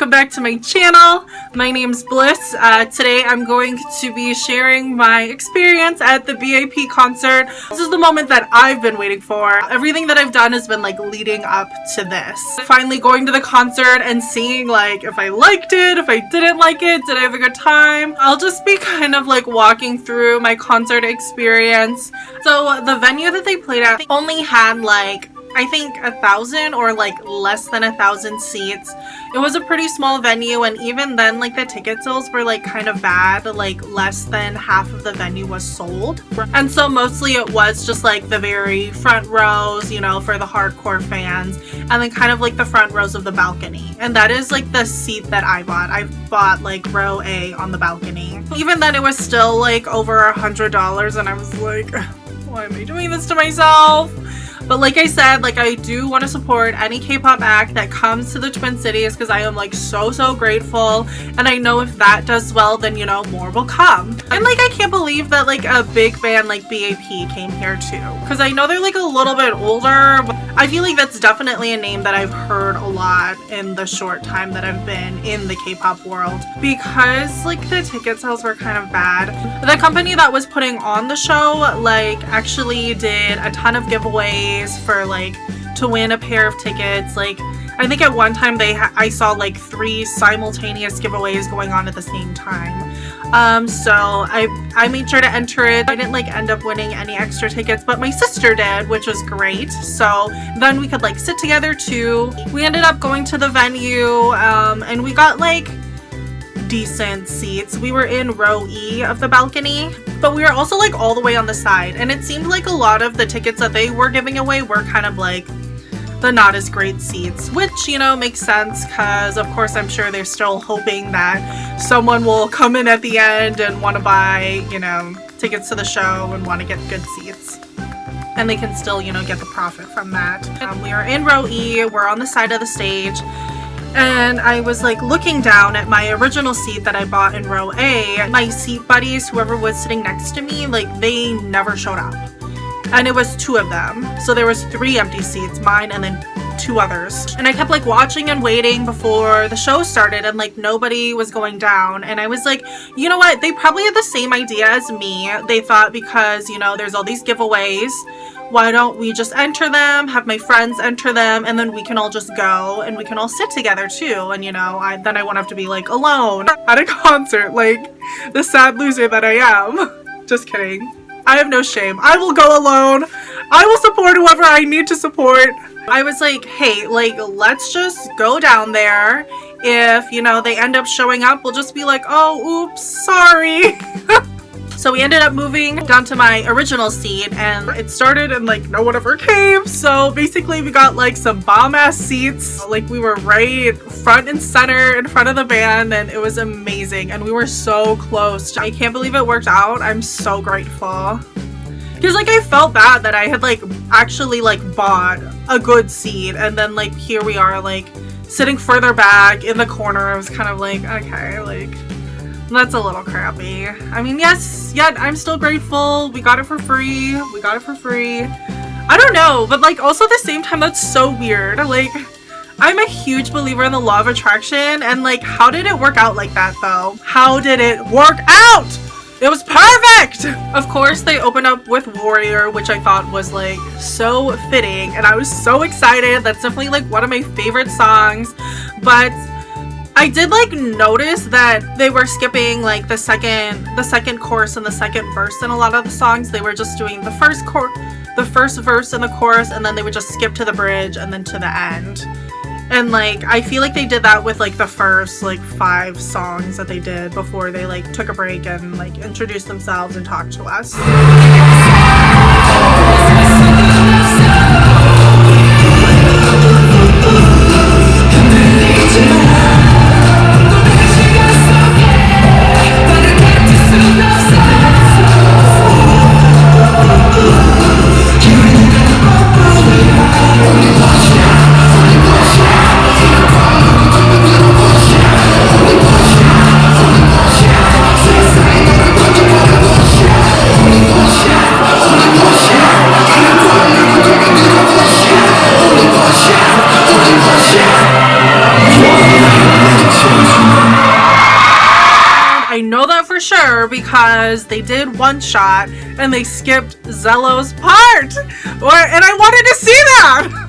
welcome back to my channel. My name's Bliss. Today I'm going to be sharing my experience at the B.A.P concert. This is the moment that I've been waiting for. Everything that I've done has been like leading up to this. Finally going to the concert and seeing like if I liked it, if I didn't like it, did I have a good time. I'll just be kind of like walking through my concert experience. So the venue that they played at only had like I think 1,000 or like less than 1,000 seats. It was a pretty small venue, and even then like the ticket sales were like kind of bad. Like less than half of the venue was sold, and so mostly it was just like the very front rows, you know, for the hardcore fans, and then kind of like the front rows of the balcony. And that is like the seat that I bought like row A on the balcony. Even then it was still like over $100, and I was like, why am I doing this to myself? But like I said, like I do want to support any K-pop act that comes to the Twin Cities because I am like so grateful, and I know if that does well, then you know more will come. And like I can't believe that like a big band like B.A.P came here too, because I know they're like a little bit older, but I feel like that's definitely a name that I've heard a lot in the short time that I've been in the K-pop world, because like the ticket sales were kind of bad. The company that was putting on the show like actually did a ton of giveaways for like to win a pair of tickets. Like I think at one time I saw like 3 simultaneous giveaways going on at the same time. So I made sure to enter it. I didn't like end up winning any extra tickets, but my sister did, which was great. So then we could like sit together too. We ended up going to the venue and we got like decent seats. We were in row E of the balcony, but we were also like all the way on the side, and it seemed like a lot of the tickets that they were giving away were kind of like the not as great seats, which you know makes sense because of course I'm sure they're still hoping that someone will come in at the end and want to buy, you know, tickets to the show and want to get good seats, and they can still, you know, get the profit from that. We are in row E, we're on the side of the stage, and I was like looking down at my original seat that I bought in row A. My seat buddies, whoever was sitting next to me, like they never showed up, and it was 2 of them, so there was 3 empty seats, mine and then 2 others. And I kept like watching and waiting before the show started, and like nobody was going down, and I was like, you know what, they probably had the same idea as me. They thought because, you know, there's all these giveaways, why don't we just enter them, have my friends enter them, and then we can all just go and we can all sit together too, and you know, then I won't have to be like alone at a concert like the sad loser that I am. Just kidding. I have no shame. I will go alone. I will support whoever I need to support. I was like, hey, like let's just go down there. If, you know, they end up showing up, we'll just be like, oh, oops, sorry. So we ended up moving down to my original seat, and it started and like no one ever came. So basically we got like some bomb ass seats. Like we were right front and center in front of the band, and it was amazing, and we were so close. I can't believe it worked out. I'm so grateful. Because like I felt bad that I had like actually like bought a good seat, and then like here we are like sitting further back in the corner. I was kind of like, okay, like that's a little crappy. I mean, yes, yet I'm still grateful. We got it for free. I don't know, but like also at the same time, that's so weird. Like I'm a huge believer in the law of attraction, and like how did it work out like that though? How did it work out? It was perfect! Of course, they opened up with Warrior, which I thought was like so fitting, and I was so excited. That's definitely like one of my favorite songs, but I did like notice that they were skipping like the second chorus and the second verse in a lot of the songs. They were just doing the first verse and the chorus, and then they would just skip to the bridge and then to the end. And like I feel like they did that with like the first like 5 songs that they did before they like took a break and like introduced themselves and talked to us. Yeah. for sure because they did one shot and they skipped Zello's part. And I wanted to see that.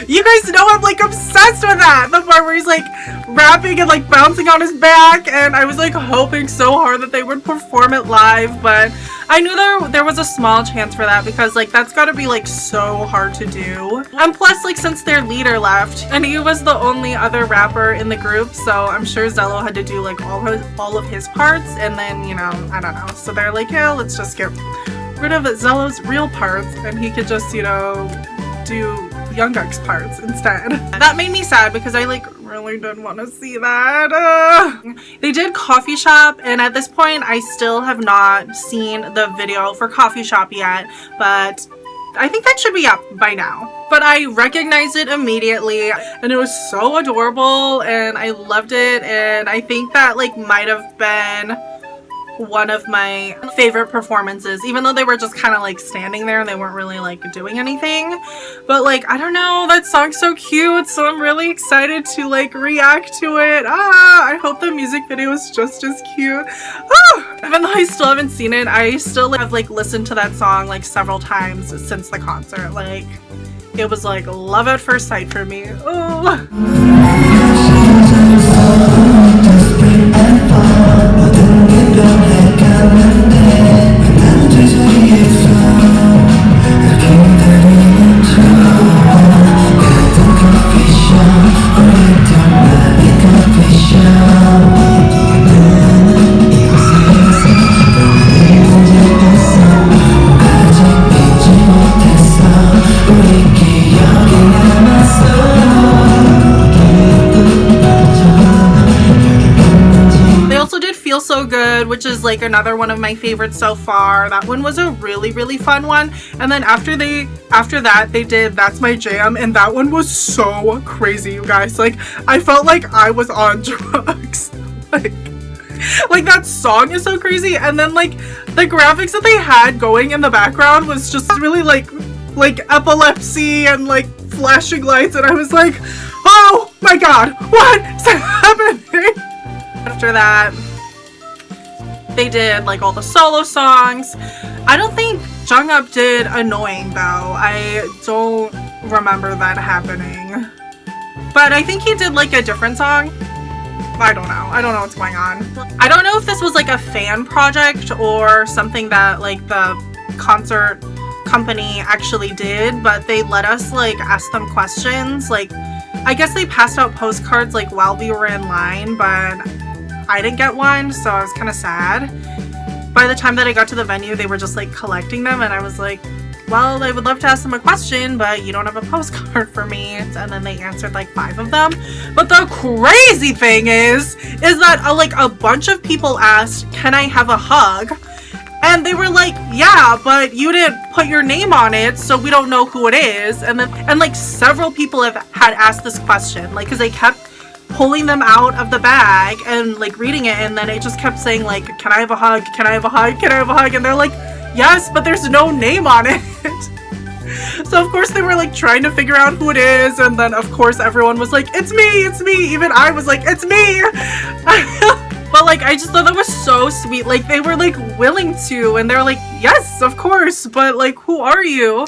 You guys know I'm like obsessed with that. The part where he's like rapping and like bouncing on his back, and I was like hoping so hard that they would perform it live, but I knew there was a small chance for that because like that's gotta be like so hard to do. And plus like since their leader left and he was the only other rapper in the group, so I'm sure Zello had to do like all of his parts, and then, you know, I don't know. So they're like, yeah, let's just get rid of Zello's real parts and he could just, you know, do Jungkook's parts instead. That made me sad because I like really didn't want to see that. They did Coffee Shop, and at this point I still have not seen the video for Coffee Shop yet, but I think that should be up by now. But I recognized it immediately and it was so adorable and I loved it, and I think that like might have been one of my favorite performances, even though they were just kind of like standing there and they weren't really like doing anything. But like, I don't know, that song's so cute, so I'm really excited to like react to it. I hope the music video is just as cute. Even though I still haven't seen it, I still have like listened to that song like several times since the concert. Like, it was like love at first sight for me. So Good, which is like another one of my favorites so far. That one was a really fun one. And then after that they did That's My Jam, and that one was so crazy, you guys. Like, I felt like I was on drugs. like that song is so crazy, and then like the graphics that they had going in the background was just really like epilepsy and like flashing lights, and I was like, oh my god, what's happening? After that they did like all the solo songs. I don't think Jungkook did Annoying though. I don't remember that happening. But I think he did like a different song. I don't know. I don't know what's going on. I don't know if this was like a fan project or something that like the concert company actually did, but they let us like ask them questions. Like, I guess they passed out postcards like while we were in line, but I didn't get one, so I was kind of sad. By the time that I got to the venue, they were just like collecting them, and I was like, well, I would love to ask them a question, but you don't have a postcard for me. And then they answered like 5 of them. But the crazy thing is that like a bunch of people asked, can I have a hug? And they were like, yeah, but you didn't put your name on it, so we don't know who it is. And like several people had asked this question, like, because they kept pulling them out of the bag and like reading it, and then it just kept saying like, can I have a hug? Can I have a hug? Can I have a hug? And they're like, yes, but there's no name on it. So of course they were like trying to figure out who it is, and then of course everyone was like, it's me, it's me. Even I was like, it's me. But like, I just thought that was so sweet. Like, they were like willing to, and they're like, yes, of course, but like, who are you?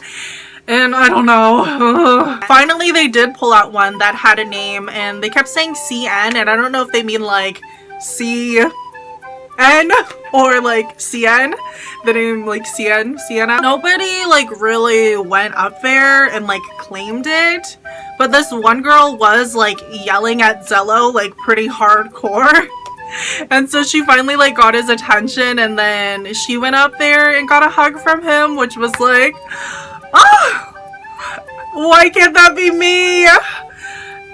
And I don't know. Finally, they did pull out one that had a name, and they kept saying CN, and I don't know if they mean like CN or like CN, the name like CN, Sienna. Nobody like really went up there and like claimed it, but this one girl was like yelling at Zello like pretty hardcore. And so she finally like got his attention, and then she went up there and got a hug from him, which was like, oh, why can't that be me?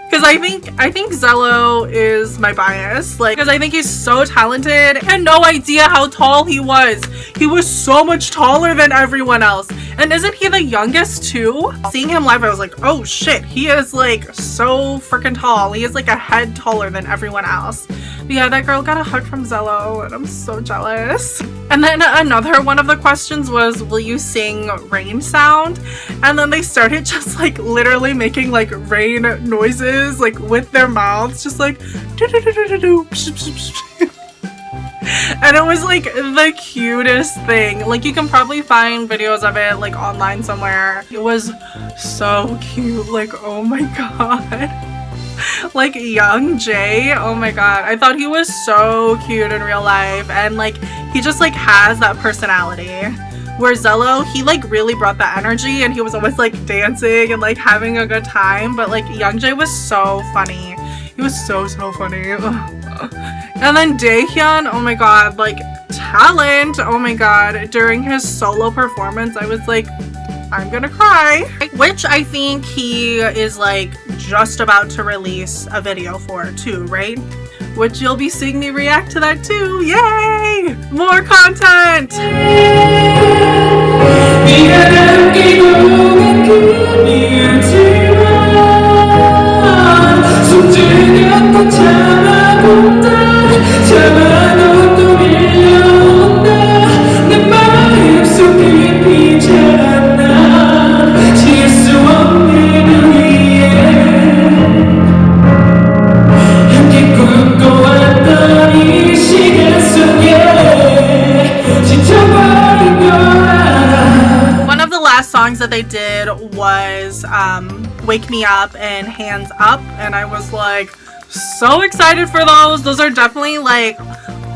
Because I think Zello is my bias, like, because I think he's so talented. I had no idea how tall he was. He was so much taller than everyone else. And isn't he the youngest too? Seeing him live, I was like, oh shit, he is like so freaking tall. He is like a head taller than everyone else. But yeah, that girl got a hug from Zello, and I'm so jealous. And then another one of the questions was, will you sing rain sound? And then they started just like literally making like rain noises like with their mouths, just like do do do do do do. And it was like the cutest thing. Like you can probably find videos of it like online somewhere. It was so cute. Like, oh my god. Like young Jay, oh my god, I thought he was so cute in real life, and like he just like has that personality. Where Zello, he like really brought that energy, and he was always like dancing and like having a good time, but like young Jay was so funny. He was so funny. And then DAEHYUN, oh my god, like talent, oh my god. During his solo performance, I was like, I'm gonna cry. Which I think he is like just about to release a video for too, right? Which you'll be seeing me react to that too. Yay! More content! Songs that they did was Wake Me Up and Hands Up, and I was like so excited for those. Those are definitely like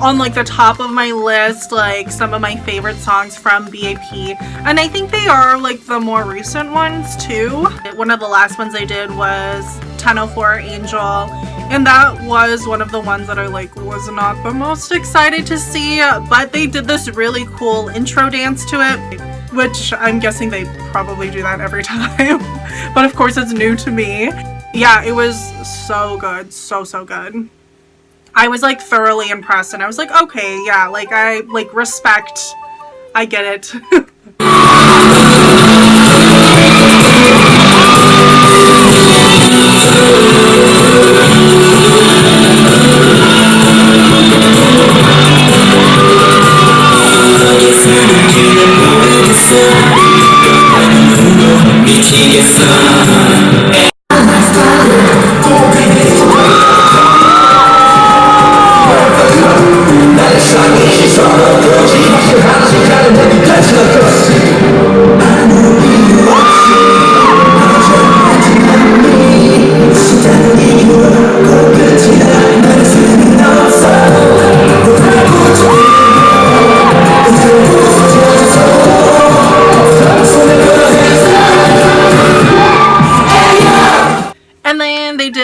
on like the top of my list, like some of my favorite songs from B.A.P, and I think they are like the more recent ones too. One of the last ones they did was 10:04 Angel, and that was one of the ones that I like was not the most excited to see, but they did this really cool intro dance to it, which I'm guessing they probably do that every time. But of course it's new to me. Yeah, it was so good. So good. I was like thoroughly impressed, and I was like, okay, yeah, like I like respect. I get it.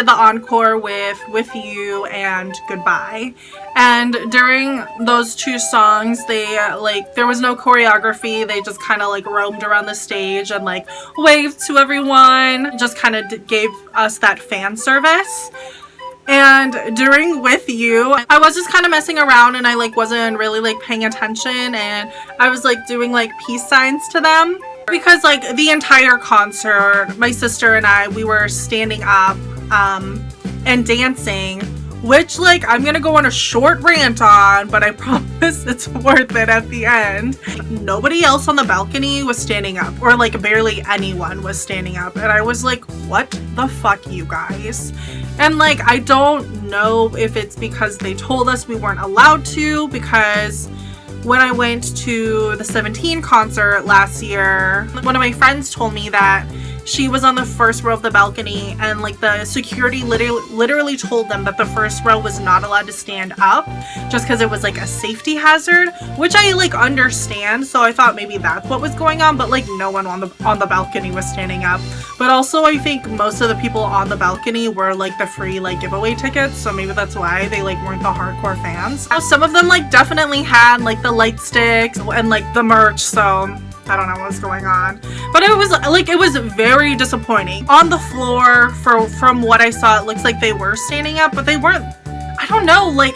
Encore with You and Goodbye, and during those two songs they like there was no choreography. They just kind of like roamed around the stage and like waved to everyone, just kind of gave us that fan service. And during With You, I was just kind of messing around, and I like wasn't really like paying attention, and I was like doing like peace signs to them, because like the entire concert my sister and I, we were standing up and dancing, which like I'm gonna go on a short rant on, but I promise it's worth it at the end. Nobody else on the balcony was standing up, or like barely anyone was standing up, and I was like, what the fuck, you guys? And like I don't know if it's because they told us we weren't allowed to, because when I went to the 17 concert last year, one of my friends told me that she was on the first row of the balcony, and like the security literally told them that the first row was not allowed to stand up just because it was like a safety hazard, which I like understand. So I thought maybe that's what was going on, but like no one on the balcony was standing up. But also I think most of the people on the balcony were like the free like giveaway tickets, so maybe that's why they like weren't the hardcore fans. Some of them like definitely had like the light sticks and like the merch, so I don't know what's going on, but it was very disappointing. On the floor, from what I saw, it looks like they were standing up, but they weren't. I don't know, like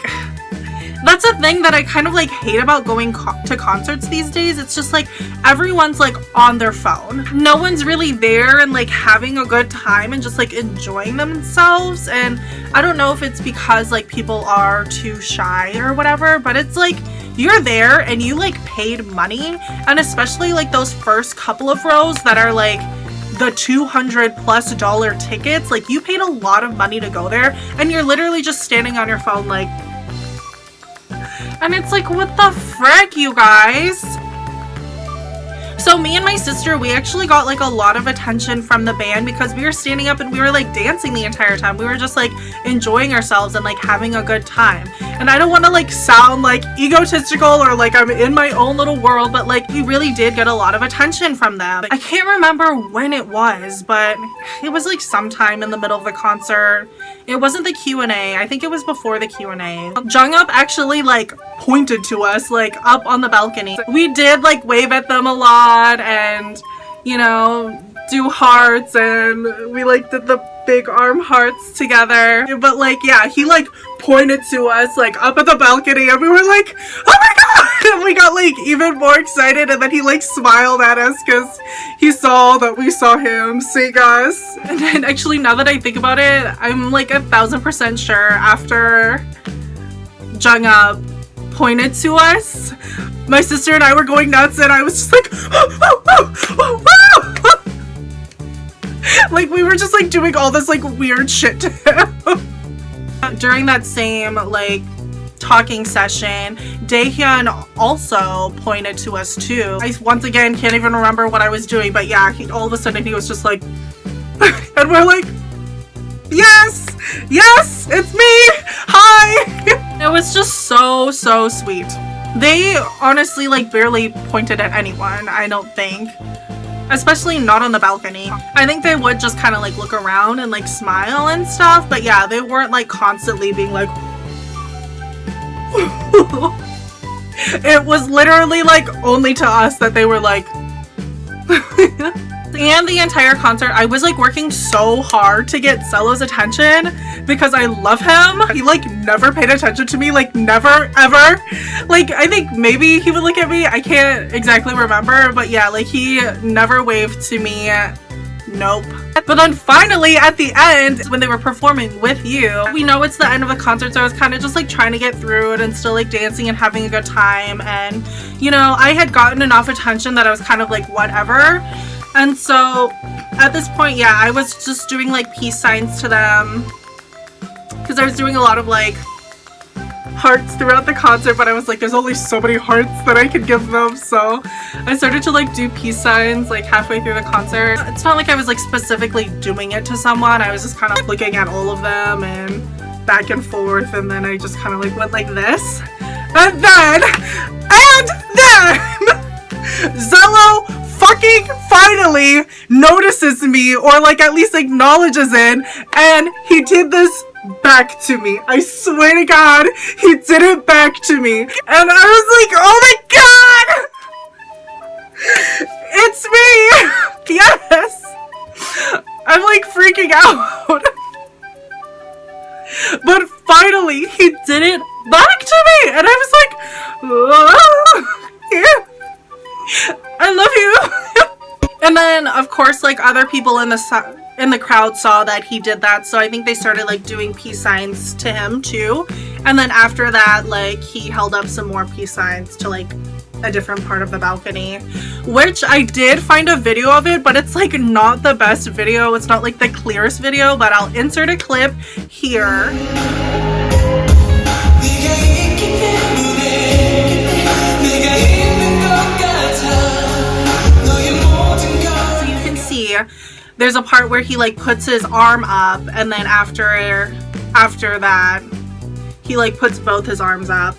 that's a thing that I kind of like hate about going to concerts these days. It's just like everyone's like on their phone. No one's really there and like having a good time and just like enjoying themselves. And I don't know if it's because like people are too shy or whatever, but it's like you're there and you like paid money, and especially like those first couple of rows that are like the $200+ tickets, like you paid a lot of money to go there, and you're literally just standing on your phone like, And it's like, what the frick, you guys? So me and my sister, we actually got like a lot of attention from the band because we were standing up and we were like dancing the entire time. We were just like enjoying ourselves and like having a good time. And I don't want to like sound like egotistical or like I'm in my own little world, but like we really did get a lot of attention from them. I can't remember when it was, but it was like sometime in the middle of the concert. It wasn't the Q&A. I think it was before the Q&A. Jung-up actually like pointed to us like up on the balcony. We did like wave at them a lot and, you know, do hearts, and we like did the big arm hearts together. But like, yeah, he like pointed to us like up at the balcony and we were like, oh my god! And we got like even more excited, and then he like smiled at us because he saw that we saw him seeing us. And then actually, now that I think about it, I'm like 1000% sure after Jung-up pointed to us, my sister and I were going nuts, and I was just like, oh, oh, oh, oh, oh. Like we were just like doing all this like weird shit to him. During that same like talking session, DAEHYUN also pointed to us too. I once again can't even remember what I was doing, but yeah, all of a sudden he was just like and we're like, yes, yes, it's me, hi. It was just so sweet. They honestly like barely pointed at anyone, I don't think. Especially not on the balcony. I think they would just kind of like look around and like smile and stuff, but yeah, they weren't like constantly being like it was literally like only to us that they were like And the entire concert, I was like working so hard to get Cello's attention because I love him. He like never paid attention to me, like never, ever. Like I think maybe he would look at me, I can't exactly remember, but yeah, like he never waved to me. Nope. But then finally at the end, when they were performing with you, we know it's the end of the concert, so I was kind of just like trying to get through it and still like dancing and having a good time. And you know, I had gotten enough attention that I was kind of like whatever. And so at this point, yeah, I was just doing like peace signs to them because I was doing a lot of like hearts throughout the concert, but I was like, there's only so many hearts that I could give them, so I started to like do peace signs like halfway through the concert. It's not like I was like specifically doing it to someone, I was just kind of looking at all of them and back and forth, and then I just kind of like went like this, and then Zello fucking finally notices me, or like at least acknowledges it, and he did this back to me. I swear to God, he did it back to me. And I was like, oh my God! It's me! Yes! I'm like freaking out. But finally, he did it back to me! And I was like, oh, yeah. I love you. And then of course like other people in the crowd saw that he did that, so I think they started like doing peace signs to him too. And then after that, like he held up some more peace signs to like a different part of the balcony, which I did find a video of it, but it's like not the best video. It's not like the clearest video, but I'll insert a clip here. There's a part where he like puts his arm up, and then after that he like puts both his arms up.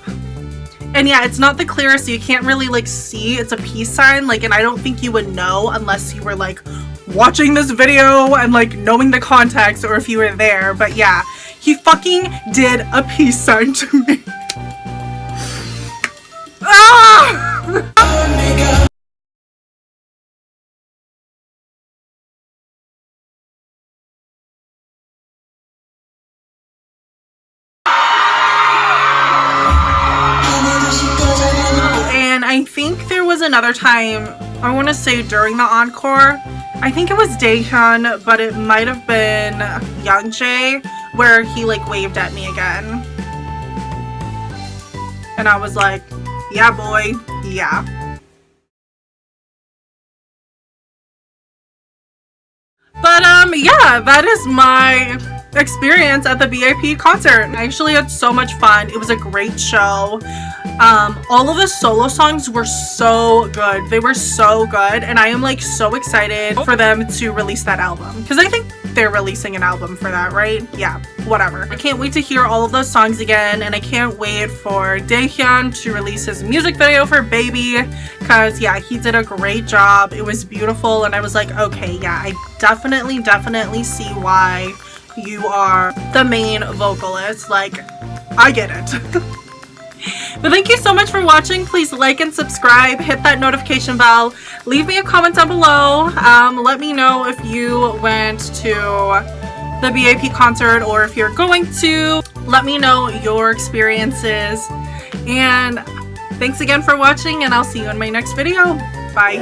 And yeah, it's not the clearest, so you can't really like see it's a peace sign, like, and I don't think you would know unless you were like watching this video and like knowing the context, or if you were there. But yeah, he fucking did a peace sign to me. Ah! I think there was another time, I want to say during the encore, I think it was DAEHYUN, but it might have been Youngjae, where he like waved at me again. And I was like, yeah boy, yeah. But yeah, that is my experience at the B.A.P concert. I actually had so much fun. It was a great show. All of the solo songs were so good. They were so good, and I am like so excited for them to release that album, because I think they're releasing an album for that, right? Yeah, whatever. I can't wait to hear all of those songs again, and I can't wait for DAEHYUN to release his music video for Baby, because yeah, he did a great job. It was beautiful, and I was like, okay, yeah, I definitely see why you are the main vocalist. Like, I get it. But thank you so much for watching. Please like and subscribe, hit that notification bell, leave me a comment down below. Let me know if you went to the B.A.P concert or if you're going to. Let me know your experiences. And thanks again for watching, and I'll see you in my next video. Bye.